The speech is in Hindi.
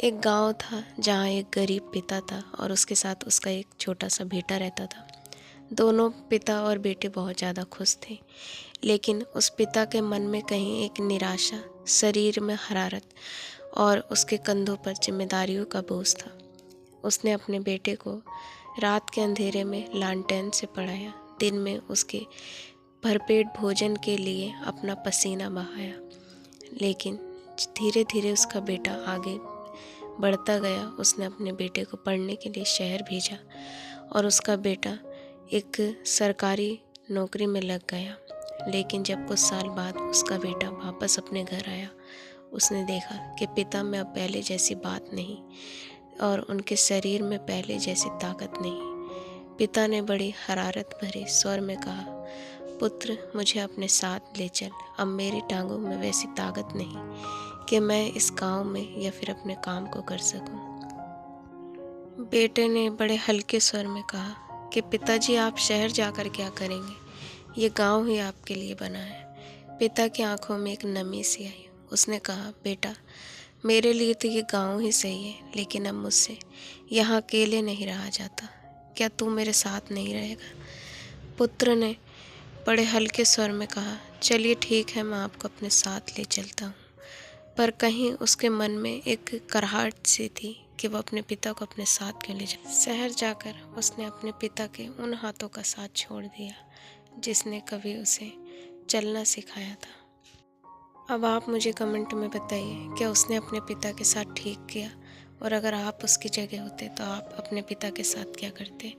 एक गांव था जहां एक गरीब पिता था और उसके साथ उसका एक छोटा सा बेटा रहता था। दोनों पिता और बेटे बहुत ज़्यादा खुश थे, लेकिन उस पिता के मन में कहीं एक निराशा, शरीर में हरारत और उसके कंधों पर जिम्मेदारियों का बोझ था। उसने अपने बेटे को रात के अंधेरे में लालटेन से पढ़ाया, दिन में उसके भरपेट भोजन के लिए अपना पसीना बहाया। लेकिन धीरे धीरे उसका बेटा आगे बढ़ता गया। उसने अपने बेटे को पढ़ने के लिए शहर भेजा और उसका बेटा एक सरकारी नौकरी में लग गया। लेकिन जब कुछ साल बाद उसका बेटा वापस अपने घर आया, उसने देखा कि पिता में अब पहले जैसी बात नहीं और उनके शरीर में पहले जैसी ताकत नहीं। पिता ने बड़ी हरारत भरे स्वर में कहा, पुत्र, मुझे अपने साथ ले चल। अब मेरी टांगों में वैसी ताकत नहीं कि मैं इस गांव में या फिर अपने काम को कर सकूं। बेटे ने बड़े हल्के स्वर में कहा कि पिताजी, आप शहर जाकर क्या करेंगे? ये गांव ही आपके लिए बना है। पिता की आंखों में एक नमी सी आई। उसने कहा, बेटा, मेरे लिए तो ये गांव ही सही है, लेकिन अब मुझसे यहाँ अकेले नहीं रहा जाता। क्या तू मेरे साथ नहीं रहेगा? पुत्र ने बड़े हल्के स्वर में कहा, चलिए ठीक है, मैं आपको अपने साथ ले चलता हूँ। पर कहीं उसके मन में एक कराहट सी थी कि वह अपने पिता को अपने साथ क्यों ले जाए। शहर जाकर उसने अपने पिता के उन हाथों का साथ छोड़ दिया जिसने कभी उसे चलना सिखाया था। अब आप मुझे कमेंट में बताइए, क्या उसने अपने पिता के साथ ठीक किया? और अगर आप उसकी जगह होते तो आप अपने पिता के साथ क्या करते?